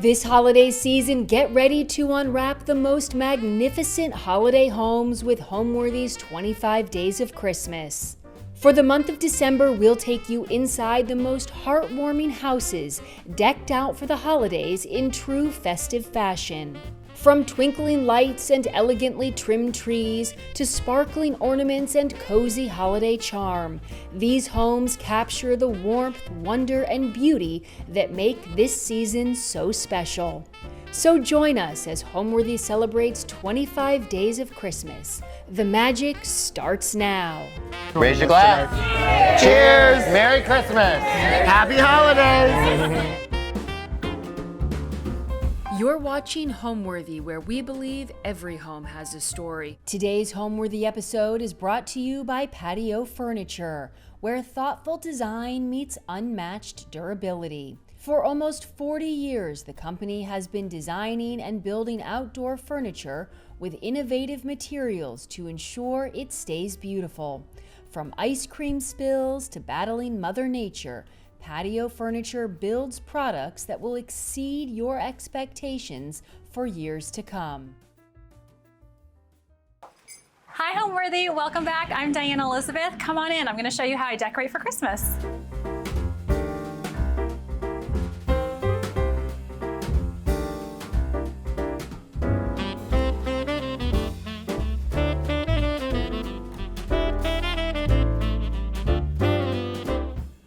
This holiday season, get ready to unwrap the most magnificent holiday homes with Homeworthy's 25 Days of Christmas. For the month of December, we'll take you inside the most heartwarming houses, decked out for the holidays in true festive fashion. From twinkling lights and elegantly trimmed trees to sparkling ornaments and cozy holiday charm, these homes capture the warmth, wonder, and beauty that make this season so special. So join us as Homeworthy celebrates 25 days of Christmas. The magic starts now. Raise your glass. Cheers! Merry Christmas! Happy holidays! You're watching Homeworthy, where we believe every home has a story. Today's Homeworthy episode is brought to you by Patio Furniture, where thoughtful design meets unmatched durability. For almost 40 years, the company has been designing and building outdoor furniture with innovative materials to ensure it stays beautiful. From ice cream spills to battling Mother Nature, Patio Furniture builds products that will exceed your expectations for years to come. Hi Homeworthy, welcome back. I'm Diane Elizabeth. Come on in, I'm gonna show you how I decorate for Christmas.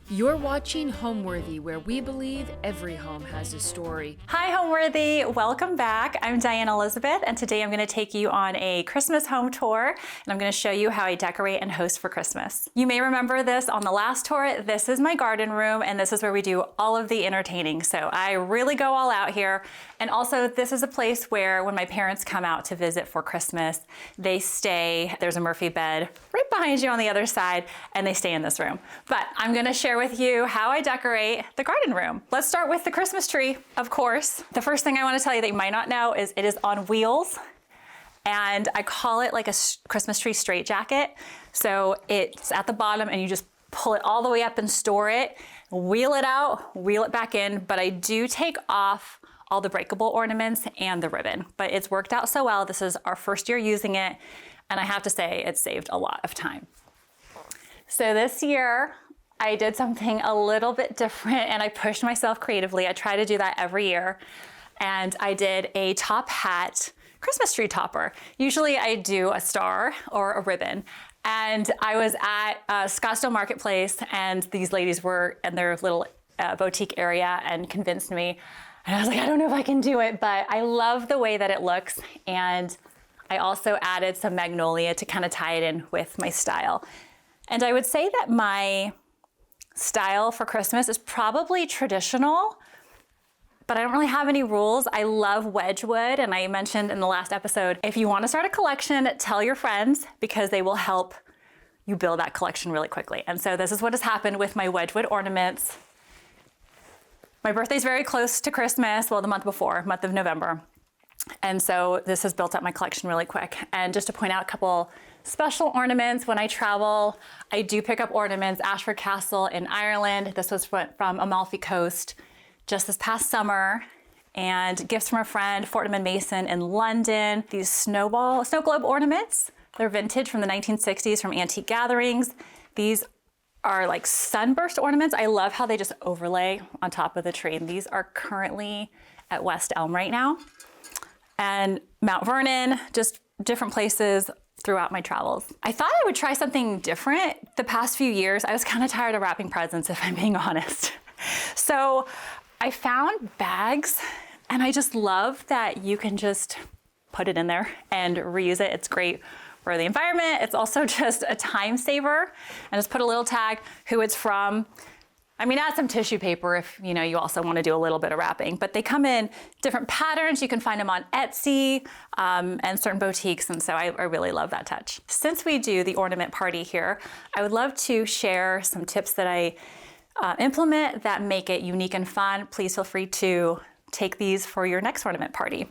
You're watching Homeworthy, where we believe every home has a story. Hi Homeworthy, welcome back. I'm Diane Elizabeth, and today I'm gonna take you on a Christmas home tour, and I'm gonna show you how I decorate and host for Christmas. You may remember this on the last tour. This is my garden room, and this is where we do all of the entertaining. So I really go all out here. And also, this is a place where when my parents come out to visit for Christmas, they stay. There's a Murphy bed right behind you on the other side, and they stay in this room. But I'm gonna share with you how I decorate the garden room. Let's start with the Christmas tree, of course. The first thing I want to tell you that you might not know is it is on wheels, and I call it like a Christmas tree straitjacket. So it's at the bottom and you just pull it all the way up and store it, wheel it out, wheel it back in, but I do take off all the breakable ornaments and the ribbon. But it's worked out so well. This is our first year using it, and I have to say it saved a lot of time. So this year, I did something a little bit different and I pushed myself creatively. I try to do that every year. And I did a top hat Christmas tree topper. Usually I do a star or a ribbon. And I was at Scottsdale Marketplace, and these ladies were in their little boutique area and convinced me. And I was like, I don't know if I can do it, but I love the way that it looks. And I also added some magnolia to kind of tie it in with my style. And I would say that my style for Christmas is probably traditional, but I don't really have any rules. I love Wedgwood, and I mentioned in the last episode, if you want to start a collection, tell your friends because they will help you build that collection really quickly. And so this is what has happened with my Wedgwood ornaments. My birthday's very close to Christmas, well, the month before, month of November. And so this has built up my collection really quick. And just to point out a couple special ornaments, when I travel, I do pick up ornaments. Ashford Castle in Ireland. This was from Amalfi Coast just this past summer. And gifts from a friend, Fortnum & Mason in London. These snow globe ornaments. They're vintage from the 1960s from Antique Gatherings. These are like sunburst ornaments. I love how they just overlay on top of the tree. And these are currently at West Elm right now. And Mount Vernon, just different places throughout my travels. I thought I would try something different. The past few years, I was kind of tired of wrapping presents, if I'm being honest. So I found bags, and I just love that you can just put it in there and reuse it. It's great for the environment. It's also just a time saver. And just put a little tag, who it's from. I mean, add some tissue paper if you also want to do a little bit of wrapping, but they come in different patterns. You can find them on Etsy and certain boutiques, and so I really love that touch. Since we do the ornament party here, I would love to share some tips that I implement that make it unique and fun. Please feel free to take these for your next ornament party.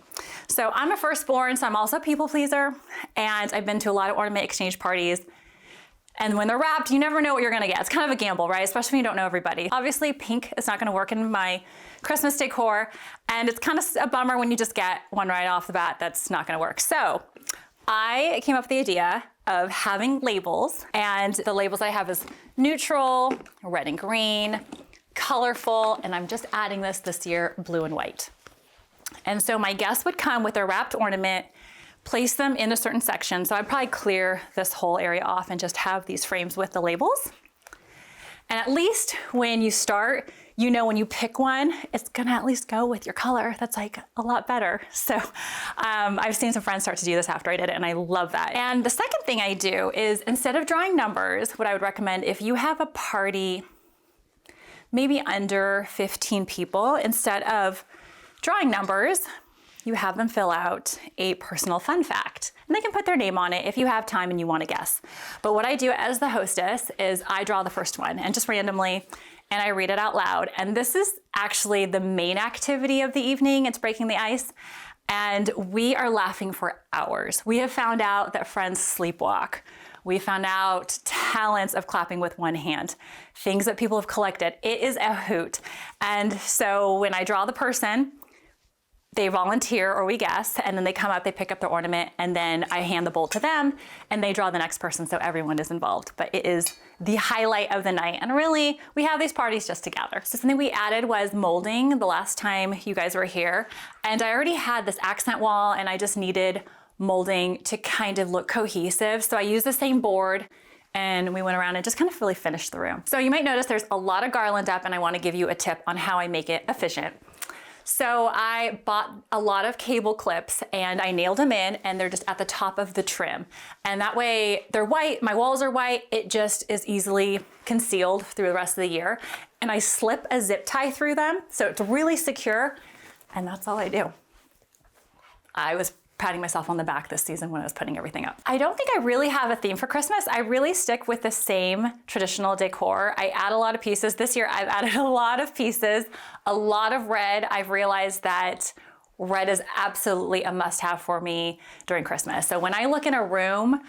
So I'm a firstborn, so I'm also a people pleaser, and I've been to a lot of ornament exchange parties. And when they're wrapped, you never know what you're gonna get. It's kind of a gamble, right? Especially when you don't know everybody. Obviously, pink is not gonna work in my Christmas decor, and it's kind of a bummer when you just get one right off the bat that's not gonna work. So I came up with the idea of having labels, and the labels I have is neutral, red and green, colorful, and I'm just adding this year, blue and white. And so my guests would come with their wrapped ornament, place them in a certain section. So I'd probably clear this whole area off and just have these frames with the labels. And at least when you start, you know when you pick one, it's gonna at least go with your color. That's like a lot better. So I've seen some friends start to do this after I did it, and I love that. And the second thing I do is, instead of drawing numbers, what I would recommend, if you have a party, maybe under 15 people, instead of drawing numbers, you have them fill out a personal fun fact. And they can put their name on it if you have time and you want to guess. But what I do as the hostess is I draw the first one, and just randomly, and I read it out loud. And this is actually the main activity of the evening. It's breaking the ice. And we are laughing for hours. We have found out that friends sleepwalk. We found out talents of clapping with one hand, things that people have collected. It is a hoot. And so when I draw the person, they volunteer or we guess, and then they come up, they pick up their ornament, and then I hand the bowl to them, and they draw the next person, so everyone is involved. But it is the highlight of the night, and really, we have these parties just together. So something we added was molding the last time you guys were here, and I already had this accent wall, and I just needed molding to kind of look cohesive, so I used the same board, and we went around and just kind of really finished the room. So you might notice there's a lot of garland up, and I want to give you a tip on how I make it efficient. So I bought a lot of cable clips and I nailed them in, and they're just at the top of the trim. And that way they're white, my walls are white, it just is easily concealed through the rest of the year. And I slip a zip tie through them, so it's really secure, and that's all I do. I was patting myself on the back this season when I was putting everything up. I don't think I really have a theme for Christmas. I really stick with the same traditional decor. I add a lot of pieces. This year I've added a lot of pieces, a lot of red. I've realized that red is absolutely a must-have for me during Christmas. So when I look in a room,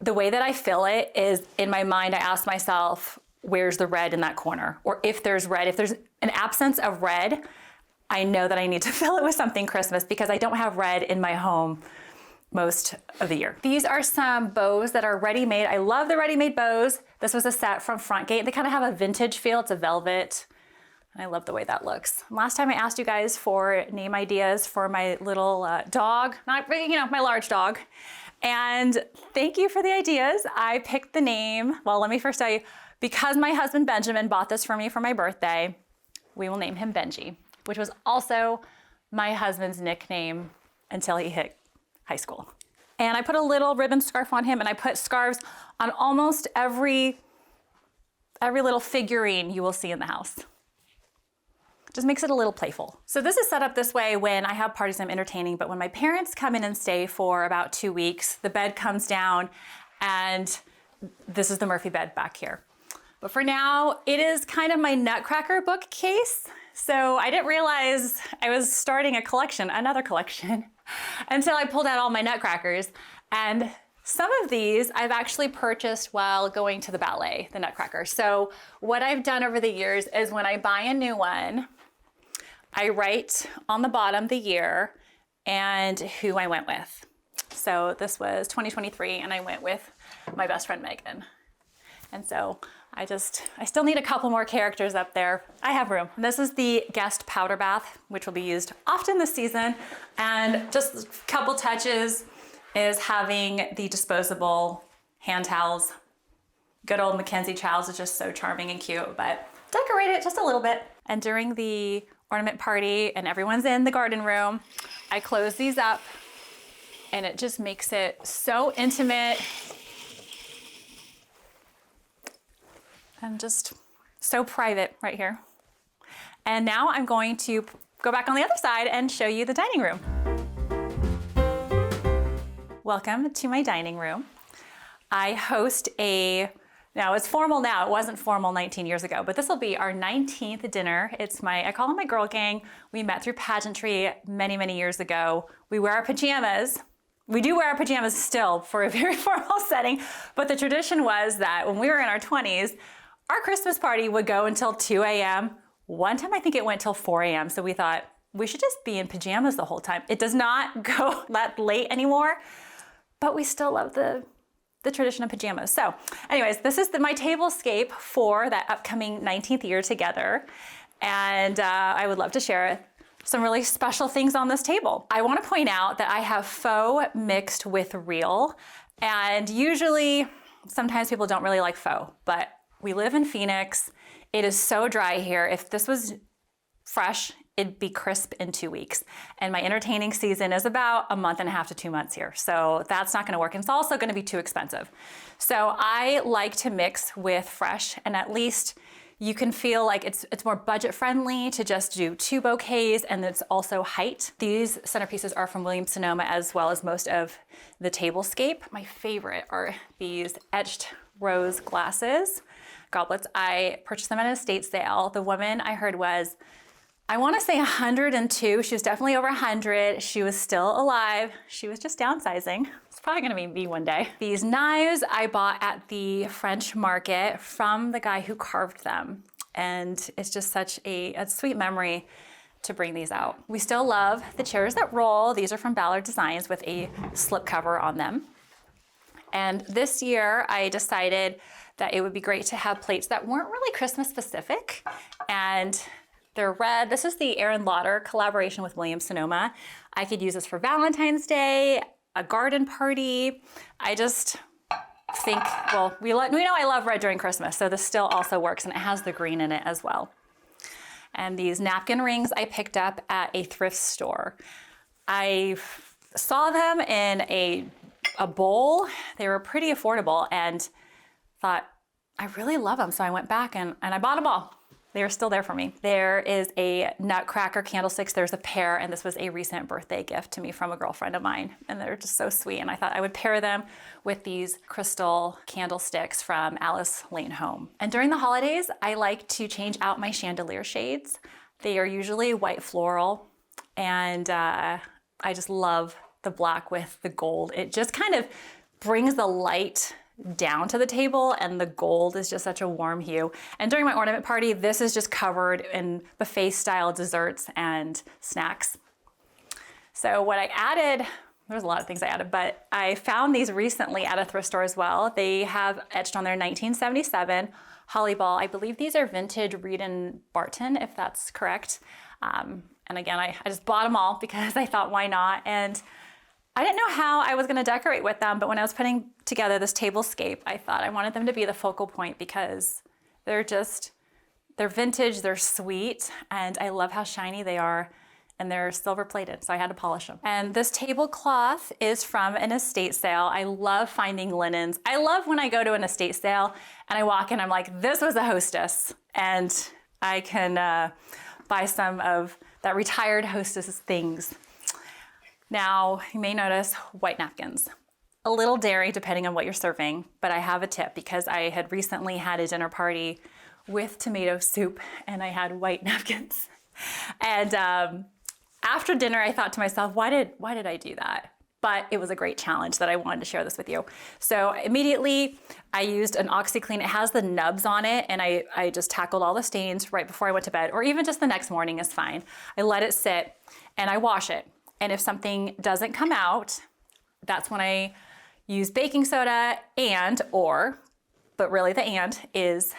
the way that I fill it is, in my mind, I ask myself, where's the red in that corner? Or if there's red, if there's an absence of red, I know that I need to fill it with something Christmas, because I don't have red in my home most of the year. These are some bows that are ready-made. I love the ready-made bows. This was a set from Frontgate. They kind of have a vintage feel. It's a velvet. I love the way that looks. Last time I asked you guys for name ideas for my little dog, not, my large dog. And thank you for the ideas. I picked the name. Well, let me first tell you, because my husband Benjamin bought this for me for my birthday, we will name him Benji, which was also my husband's nickname until he hit high school. And I put a little ribbon scarf on him, and I put scarves on almost every little figurine you will see in the house. Just makes it a little playful. So this is set up this way when I have parties I'm entertaining, but when my parents come in and stay for about 2 weeks, the bed comes down, and this is the Murphy bed back here. But for now, it is kind of my Nutcracker bookcase. So I didn't realize I was starting another collection, until I pulled out all my Nutcrackers. And some of these I've actually purchased while going to the ballet, the Nutcracker. So what I've done over the years is, when I buy a new one, I write on the bottom the year and who I went with. So this was 2023, and I went with my best friend Megan. And so I still need a couple more characters up there. I have room. This is the guest powder bath, which will be used often this season. And just a couple touches is having the disposable hand towels. Good old Mackenzie Childs is just so charming and cute, but decorate it just a little bit. And during the ornament party and everyone's in the garden room, I close these up, and it just makes it so intimate and just so private right here. And now I'm going to go back on the other side and show you the dining room. Welcome to my dining room. I host now it's formal now, it wasn't formal 19 years ago, but this will be our 19th dinner. I call it my girl gang. We met through pageantry many, many years ago. We wear our pajamas, We do wear our pajamas still for a very formal setting, but the tradition was that when we were in our 20s, our Christmas party would go until 2 a.m. One time I think it went till 4 a.m. So we thought we should just be in pajamas the whole time. It does not go that late anymore, but we still love the tradition of pajamas. So anyways, this is my tablescape for that upcoming 19th year together. And I would love to share some really special things on this table. I want to point out that I have faux mixed with real. And usually, sometimes people don't really like faux, but we live in Phoenix. It is so dry here. If this was fresh, it'd be crisp in 2 weeks. And my entertaining season is about a month and a half to 2 months here. So that's not gonna work. And it's also gonna be too expensive. So I like to mix with fresh, and at least you can feel like it's more budget friendly to just do 2 bouquets, and it's also height. These centerpieces are from Williams-Sonoma, as well as most of the tablescape. My favorite are these etched rose glasses, goblets. I purchased them at an estate sale. The woman I heard was, I want to say 102. She was definitely over 100. She was still alive. She was just downsizing. It's probably gonna be me one day. These knives I bought at the French market from the guy who carved them. And it's just such a sweet memory to bring these out. We still love the chairs that roll. These are from Ballard Designs with a slip cover on them. And this year I decided that it would be great to have plates that weren't really Christmas specific. And they're red. This is the Aaron Lauder collaboration with Williams-Sonoma. I could use this for Valentine's Day, a garden party. I just think, well, we know I love red during Christmas, so this still also works, and it has the green in it as well. And these napkin rings I picked up at a thrift store. I saw them in a bowl. They were pretty affordable and thought, I really love them. So I went back and I bought them all. They are still there for me. There is a nutcracker candlesticks. There's a pair, and this was a recent birthday gift to me from a girlfriend of mine. And they're just so sweet. And I thought I would pair them with these crystal candlesticks from Alice Lane Home. And during the holidays, I like to change out my chandelier shades. They are usually white floral, and I just love the black with the gold. It just kind of brings the light down to the table, and the gold is just such a warm hue. And during my ornament party, this is just covered in buffet style desserts and snacks. So what I added, there's a lot of things I added, but I found these recently at a thrift store as well. They have etched on their 1977 Holly Ball. I believe these are vintage Reed and Barton, if that's correct. And again, I just bought them all because I thought, why not? And I didn't know how I was gonna decorate with them, but when I was putting together this tablescape, I thought I wanted them to be the focal point because they're vintage, they're sweet, and I love how shiny they are, and they're silver plated, so I had to polish them. And this tablecloth is from an estate sale. I love finding linens. I love when I go to an estate sale and I walk in, I'm like, this was a hostess, and I can buy some of that retired hostess things. Now, you may notice white napkins. A little dairy depending on what you're serving, but I have a tip because I had recently had a dinner party with tomato soup and I had white napkins. And after dinner, I thought to myself, why did I do that? But it was a great challenge that I wanted to share this with you. So immediately I used an OxyClean. It has the nubs on it, and I just tackled all the stains right before I went to bed, or even just the next morning is fine. I let it sit and I wash it. And if something doesn't come out, that's when I use baking soda but really the and is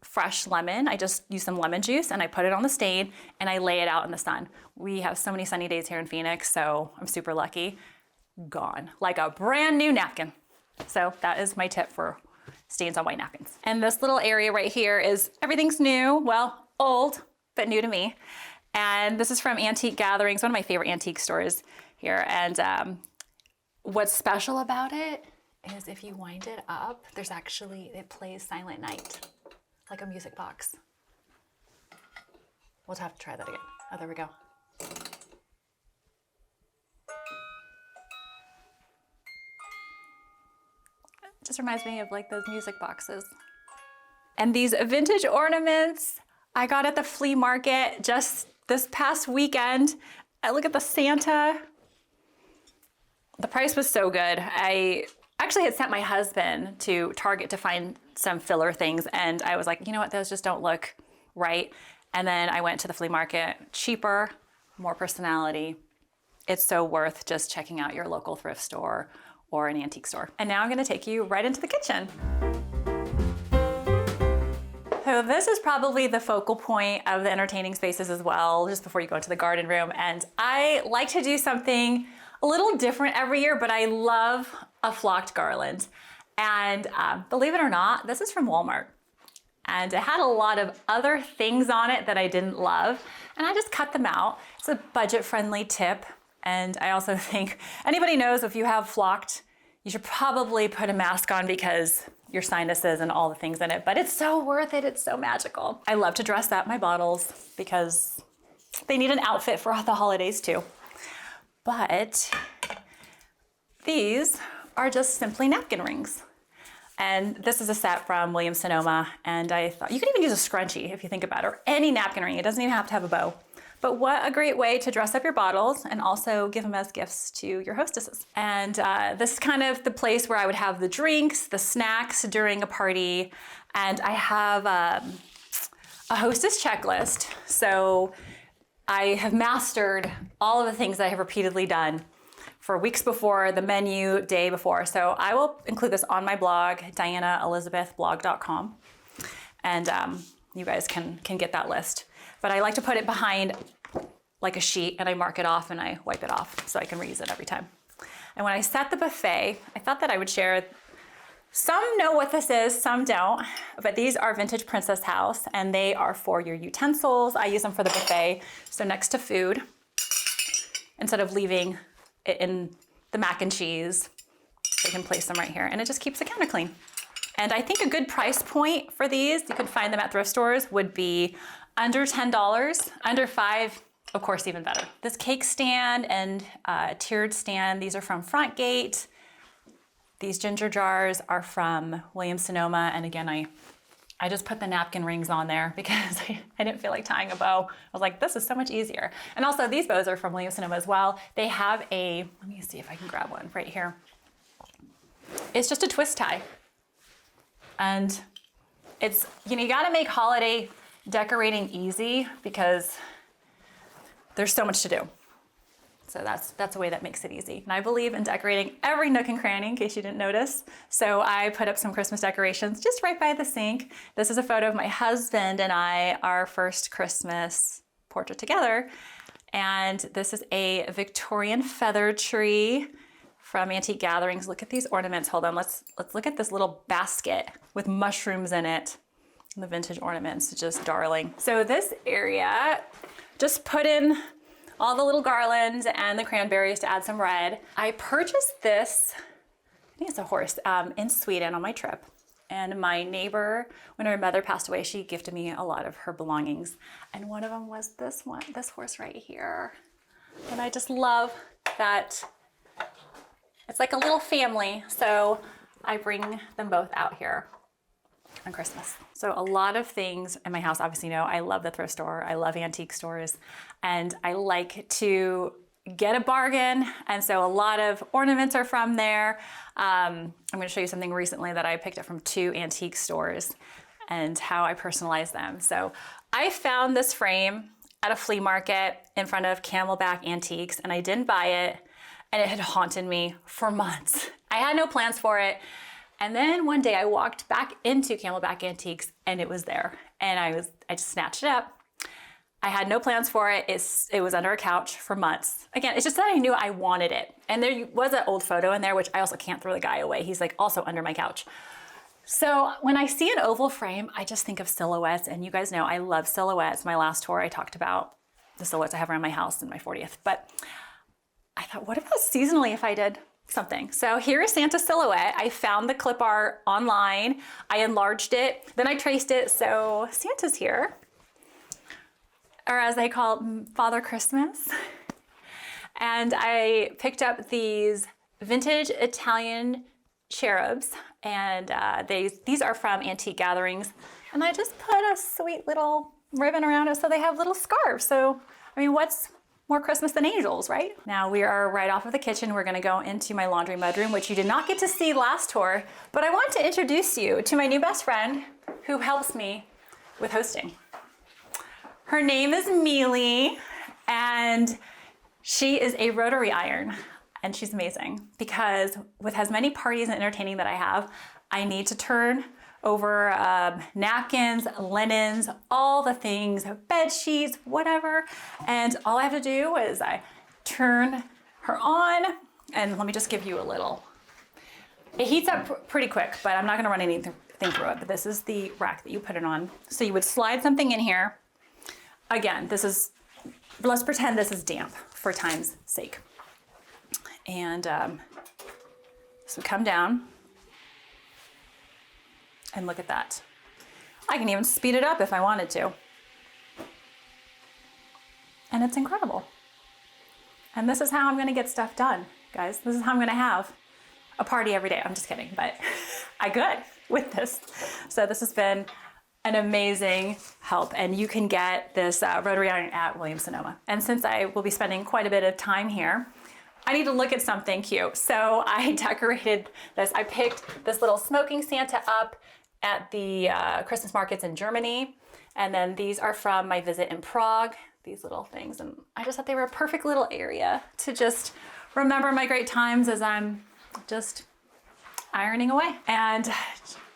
fresh lemon. I just use some lemon juice and I put it on the stain and I lay it out in the sun. We have so many sunny days here in Phoenix, so I'm super lucky. Gone, like a brand new napkin. So that is my tip for stains on white napkins. And this little area right here is everything's new, well, old, but new to me. And this is from Antique Gatherings, one of my favorite antique stores here. And what's special about it is if you wind it up, it plays Silent Night, like a music box. We'll have to try that again. Oh, there we go. It just reminds me of like those music boxes. And these vintage ornaments I got at the flea market just this past weekend. I look at the Santa. The price was so good. I actually had sent my husband to Target to find some filler things, and I was like, you know what, those just don't look right. And then I went to the flea market, cheaper, more personality. It's so worth just checking out your local thrift store or an antique store. And now I'm gonna take you right into the kitchen. So this is probably the focal point of the entertaining spaces as well, just before you go into the garden room. And I like to do something a little different every year, but I love a flocked garland. And believe it or not, this is from Walmart. And it had a lot of other things on it that I didn't love, and I just cut them out. It's a budget-friendly tip. And I also think anybody knows if you have flocked, you should probably put a mask on because your sinuses and all the things in it, but it's so worth it. It's so magical. I love to dress up my bottles because they need an outfit for the holidays too. But these are just simply napkin rings. And this is a set from Williams-Sonoma, and I thought you could even use a scrunchie if you think about it, or any napkin ring. It doesn't even have to have a bow. But what a great way to dress up your bottles and also give them as gifts to your hostesses. And this is kind of the place where I would have the drinks, the snacks during a party. And I have a hostess checklist. So I have mastered all of the things that I have repeatedly done for weeks before, the menu, day before. So I will include this on my blog, dianaelizabethblog.com. And you guys can get that list. But I like to put it behind like a sheet, and I mark it off and I wipe it off so I can reuse it every time. And when I set the buffet, I thought that I would share, some know what this is, some don't, but these are Vintage Princess House, and they are for your utensils. I use them for the buffet. So next to food, instead of leaving it in the mac and cheese, you can place them right here, and it just keeps the counter clean. And I think a good price point for these, you could find them at thrift stores, would be under $10, under $5, of course, even better. This cake stand and tiered stand, these are from Frontgate. These ginger jars are from Williams-Sonoma. And again, I just put the napkin rings on there because I didn't feel like tying a bow. I was like, this is so much easier. And also these bows are from Williams-Sonoma as well. They have a, let me see if I can grab one right here. It's just a twist tie. And it's, you gotta make holiday decorating easy because there's so much to do. So that's a way that makes it easy. And I believe in decorating every nook and cranny, in case you didn't notice. So I put up some Christmas decorations just right by the sink. This is a photo of my husband and I, our first Christmas portrait together. And this is a Victorian feather tree from Antique Gatherings. Look at these ornaments. Hold on, let's look at this little basket with mushrooms in it. And the vintage ornaments, just darling. So this area, just put in all the little garlands and the cranberries to add some red. I purchased this, I think it's a horse, in Sweden on my trip. And my neighbor, when her mother passed away, she gifted me a lot of her belongings. And one of them was this one, this horse right here. And I just love that it's like a little family. So I bring them both out here on Christmas. So a lot of things in my house, obviously, I love the thrift store. I love antique stores, and I like to get a bargain. And so a lot of ornaments are from there. I'm going to show you something recently that I picked up from 2 antique stores and how I personalize them. So I found this frame at a flea market in front of Camelback Antiques, and I didn't buy it, and it had haunted me for months. I had no plans for it. And then one day I walked back into Camelback Antiques and it was there. And I just snatched it up. I had no plans for it. It was under a couch for months. Again, it's just that I knew I wanted it. And there was an old photo in there, which I also can't throw the guy away. He's like also under my couch. So when I see an oval frame, I just think of silhouettes. And you guys know I love silhouettes. My last tour, I talked about the silhouettes I have around my house in my 40th. But I thought, what about seasonally if I did something? So here is Santa's silhouette. I found the clip art online. I enlarged it, then I traced it. So Santa's here, or as they call it, Father Christmas. And I picked up these vintage Italian cherubs, and these are from Antique Gatherings. And I just put a sweet little ribbon around it so they have little scarves. So, I mean, what's more Christmas than angels, right? Now we are right off of the kitchen. We're gonna go into my laundry mudroom, which you did not get to see last tour, but I want to introduce you to my new best friend who helps me with hosting. Her name is Mealy, and she is a rotary iron, and she's amazing because with as many parties and entertaining that I have, I need to turn over napkins, linens, all the things, bed sheets, whatever. And all I have to do is I turn her on, and let me just give you a little. It heats up pretty quick, but I'm not gonna run anything through it. But this is the rack that you put it on. So you would slide something in here. Again, let's pretend this is damp for time's sake. And this would come down. And look at that. I can even speed it up if I wanted to. And it's incredible. And this is how I'm gonna get stuff done, guys. This is how I'm gonna have a party every day. I'm just kidding, but I could with this. So this has been an amazing help, and you can get this rotary iron at Williams-Sonoma. And since I will be spending quite a bit of time here, I need to look at something cute. So I decorated this. I picked this little smoking Santa up at the Christmas markets in Germany. And then these are from my visit in Prague, these little things. And I just thought they were a perfect little area to just remember my great times as I'm just ironing away. And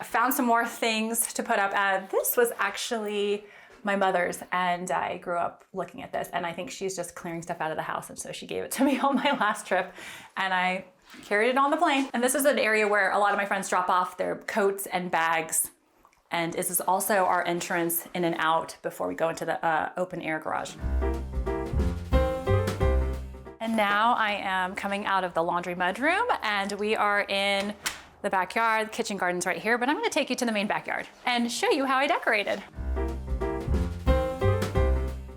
I found some more things to put up. This was actually my mother's, and I grew up looking at this, and I think she's just clearing stuff out of the house, and so she gave it to me on my last trip, and I carried it on the plane. And this is an area where a lot of my friends drop off their coats and bags, and this is also our entrance in and out before we go into the open air garage. And now I am coming out of the laundry mudroom, and we are in the backyard. The kitchen garden's right here, but I'm gonna take you to the main backyard and show you how I decorated.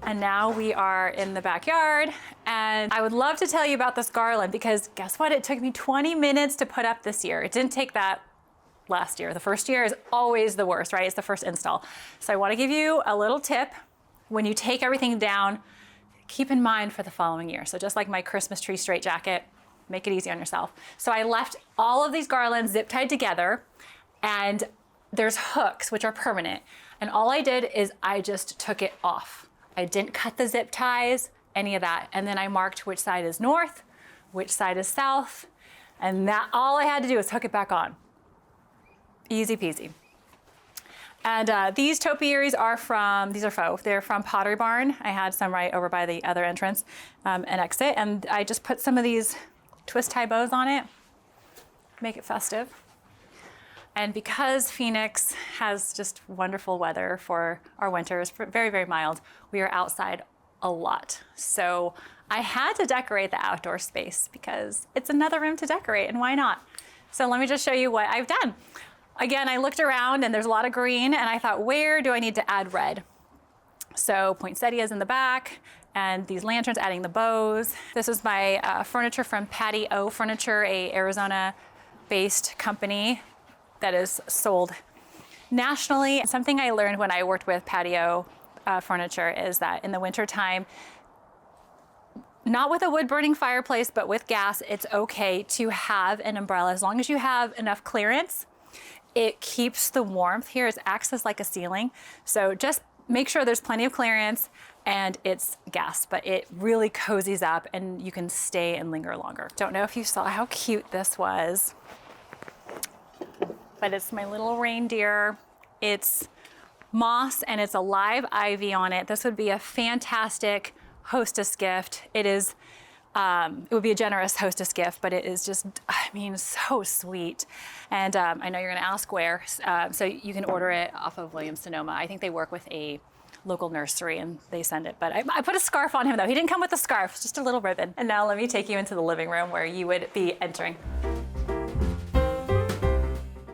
And now we are in the backyard, and I would love to tell you about this garland because guess what? It took me 20 minutes to put up this year. It didn't take that last year. The first year is always the worst, right? It's the first install. So I wanna give you a little tip. When you take everything down, keep in mind for the following year. So just like my Christmas tree straitjacket, make it easy on yourself. So I left all of these garlands zip tied together, and there's hooks, which are permanent. And all I did is I just took it off. I didn't cut the zip ties, any of that. And then I marked which side is north, which side is south. And that all I had to do was hook it back on. Easy peasy. And these topiaries are these are faux. They're from Pottery Barn. I had some right over by the other entrance and exit. And I just put some of these twist tie bows on it, make it festive. And because Phoenix has just wonderful weather for our winters, very, very mild, we are outside a lot. So I had to decorate the outdoor space because it's another room to decorate, and why not? So let me just show you what I've done. Again, I looked around and there's a lot of green, and I thought, where do I need to add red? So poinsettias in the back, and these lanterns adding the bows. This is my furniture from Patio Furniture, a Arizona-based company that is sold nationally. Something I learned when I worked with Patio Furniture is that in the wintertime, not with a wood-burning fireplace, but with gas, it's okay to have an umbrella. As long as you have enough clearance, it keeps the warmth here. It acts as like a ceiling. So just make sure there's plenty of clearance and it's gas, but it really cozies up and you can stay and linger longer. Don't know if you saw how cute this was, but it's my little reindeer. It's moss and it's a live ivy on it. This would be a fantastic hostess gift. It is, it would be a generous hostess gift, but it is just, I mean, so sweet. And I know you're gonna ask where, so you can order it off of Williams-Sonoma. I think they work with a local nursery and they send it, but I put a scarf on him though. He didn't come with a scarf, it's just a little ribbon. And now let me take you into the living room where you would be entering.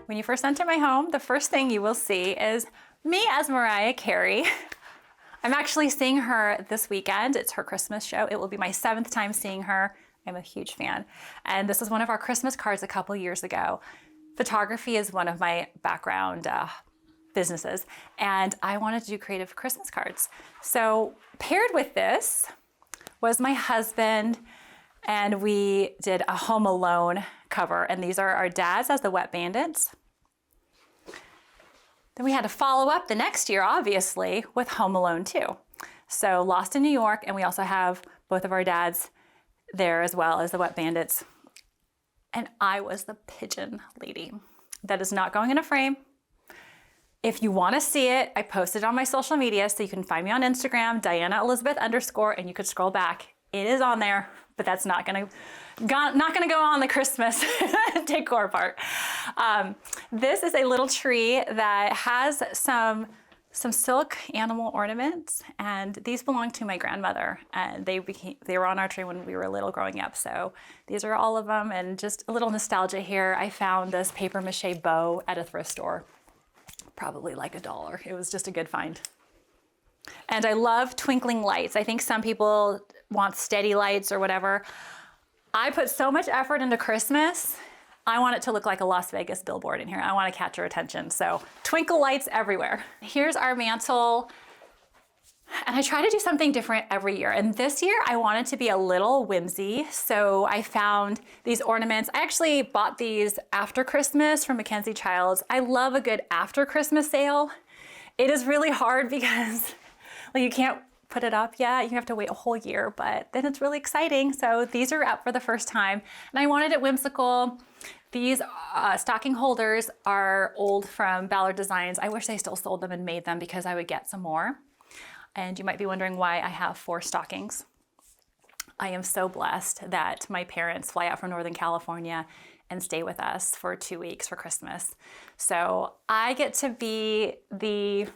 When you first enter my home, the first thing you will see is me as Mariah Carey. I'm actually seeing her this weekend. It's her Christmas show. It will be my 7th time seeing her. I'm a huge fan. And this is one of our Christmas cards a couple years ago. Photography is one of my background businesses, and I wanted to do creative Christmas cards. So paired with this was my husband, and we did a Home Alone cover, and these are our dads as the Wet Bandits. Then we had to follow up the next year, obviously, with Home Alone 2. So Lost in New York, and we also have both of our dads there as well as the Wet Bandits. And I was the pigeon lady. That is not going in a frame. If you want to see it, I posted on my social media, so you can find me on Instagram, @DianaElizabeth_, and you could scroll back. It is on there, but that's not gonna go on the Christmas decor part. This is a little tree that has some silk animal ornaments, and these belong to my grandmother, and they were on our tree when we were little growing up. So these are all of them, and just a little nostalgia here. I found this paper mache bow at a thrift store, probably like $1. It was just a good find. And I love twinkling lights. I think some people want steady lights or whatever. I put so much effort into Christmas. I want it to look like a Las Vegas billboard in here. I want to catch your attention. So twinkle lights everywhere. Here's our mantle. And I try to do something different every year. And this year I wanted to be a little whimsy. So I found these ornaments. I actually bought these after Christmas from Mackenzie Childs. I love a good after Christmas sale. It is really hard because you can't put it up yet. You have to wait a whole year, but then it's really exciting. So these are up for the first time, and I wanted it whimsical. These stocking holders are old from Ballard Designs. I wish they still sold them and made them because I would get some more. And you might be wondering why I have 4 stockings. I am so blessed that my parents fly out from Northern California and stay with us for 2 weeks for Christmas. So I get to be the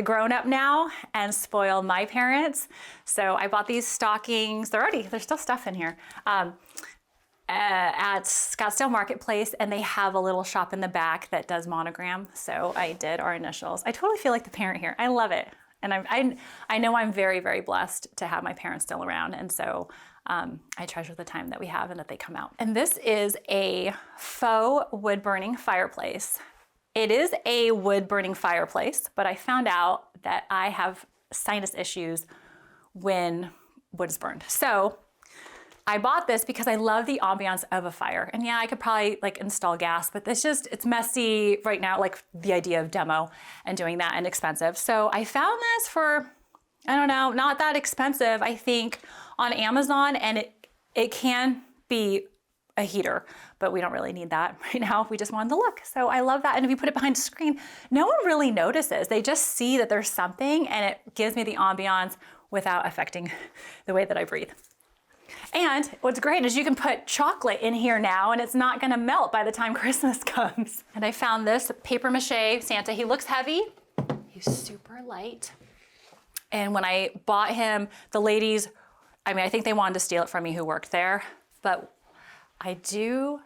grown-up now and spoil my parents. So I bought these stockings. There's still stuff in here, at Scottsdale Marketplace, and they have a little shop in the back that does monogram. So I did our initials. I totally feel like the parent here. I love it. And I know I'm very, very blessed to have my parents still around. And so I treasure the time that we have and that they come out. And this is a faux wood-burning fireplace. It is a wood-burning fireplace, but I found out that I have sinus issues when wood is burned. So I bought this because I love the ambiance of a fire. And yeah, I could probably install gas, but it's messy right now, the idea of demo and doing that, and expensive. So I found this for, I don't know, not that expensive, I think, on Amazon, and it can be a heater, but we don't really need that right now. We just wanted the look. So I love that. And if you put it behind a screen, no one really notices. They just see that there's something, and it gives me the ambiance without affecting the way that I breathe. And what's great is you can put chocolate in here now, and it's not gonna melt by the time Christmas comes. And I found this paper mache Santa. He looks heavy, he's super light. And when I bought him, the ladies, I think they wanted to steal it from me who worked there, but I do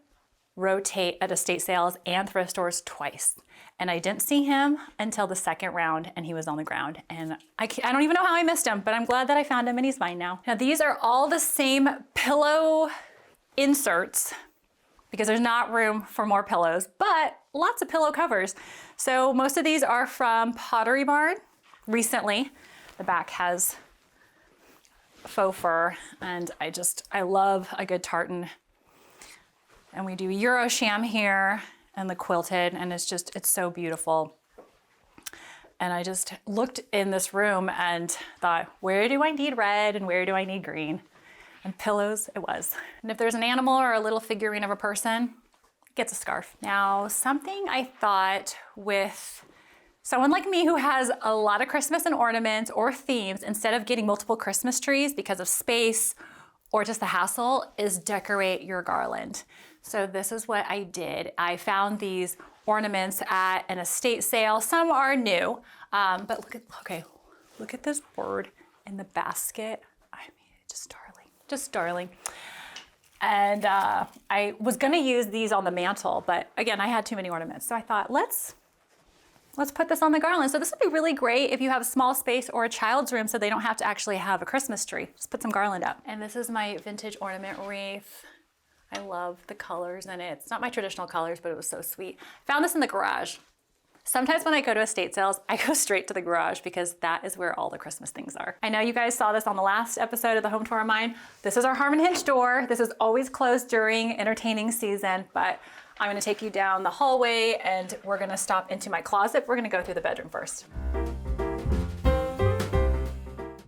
rotate at estate sales and thrift stores twice. And I didn't see him until the second round, and he was on the ground. And I don't even know how I missed him, but I'm glad that I found him, and he's mine now. Now these are all the same pillow inserts because there's not room for more pillows, but lots of pillow covers. So most of these are from Pottery Barn. Recently, the back has faux fur, and I love a good tartan. And we do Euro sham here and the quilted, and it's so beautiful. And I just looked in this room and thought, where do I need red and where do I need green? And pillows it was. And if there's an animal or a little figurine of a person, it gets a scarf. Now, something I thought with someone like me who has a lot of Christmas and ornaments or themes, instead of getting multiple Christmas trees because of space or just the hassle, is decorate your garland. So this is what I did. I found these ornaments at an estate sale. Some are new, but look at this bird in the basket. Just darling. And I was gonna use these on the mantle, but again, I had too many ornaments. So I thought, let's put this on the garland. So this would be really great if you have a small space or a child's room so they don't have to actually have a Christmas tree. Just put some garland up. And this is my vintage ornament wreath. I love the colors in it. It's not my traditional colors, but it was so sweet. Found this in the garage. Sometimes when I go to estate sales, I go straight to the garage because that is where all the Christmas things are. I know you guys saw this on the last episode of the home tour of mine. This is our Harmon Hinge door. This is always closed during entertaining season, but I'm gonna take you down the hallway and we're gonna stop into my closet. We're gonna go through the bedroom first.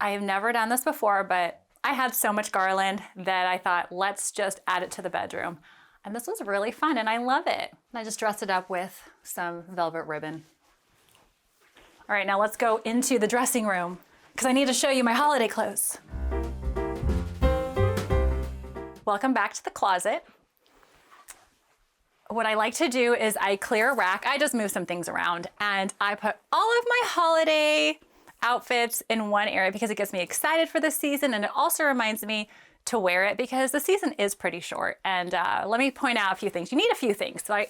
I have never done this before, but I had so much garland that I thought, let's just add it to the bedroom. And this was really fun and I love it. And I just dressed it up with some velvet ribbon. All right, now let's go into the dressing room because I need to show you my holiday clothes. Welcome back to the closet. What I like to do is I clear a rack. I just move some things around and I put all of my holiday outfits in one area because it gets me excited for the season and it also reminds me to wear it because the season is pretty short. And let me point out a few things. You need a few things. So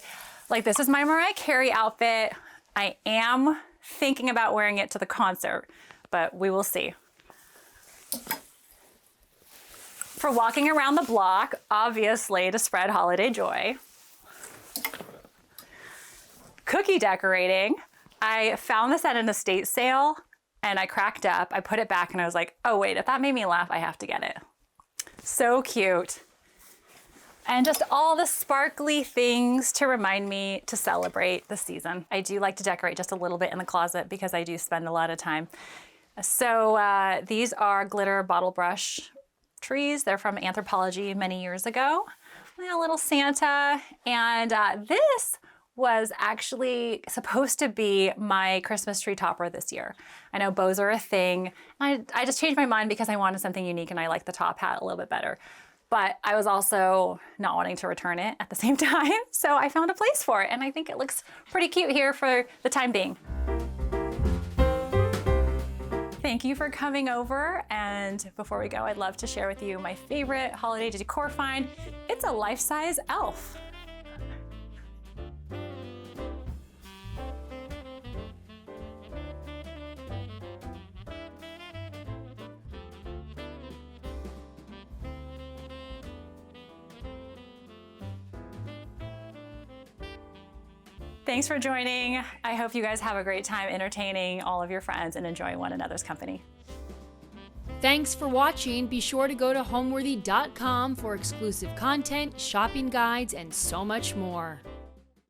like this is my Mariah Carey outfit. I am thinking about wearing it to the concert, but we will see. For walking around the block, obviously to spread holiday joy. Cookie decorating. I found this at an estate sale and I cracked up. I put it back and I was like, oh wait, if that made me laugh, I have to get it. So cute. And just all the sparkly things to remind me to celebrate the season. I do like to decorate just a little bit in the closet because I do spend a lot of time. So these are glitter bottle brush trees. They're from Anthropologie many years ago. A little Santa. And this was actually supposed to be my Christmas tree topper this year. I know bows are a thing. I just changed my mind because I wanted something unique and I like the top hat a little bit better. But I was also not wanting to return it at the same time. So I found a place for it and I think it looks pretty cute here for the time being. Thank you for coming over. And before we go, I'd love to share with you my favorite holiday decor find. It's a life-size elf. Thanks for joining. I hope you guys have a great time entertaining all of your friends and enjoying one another's company. Thanks for watching. Be sure to go to homeworthy.com for exclusive content, shopping guides, and so much more.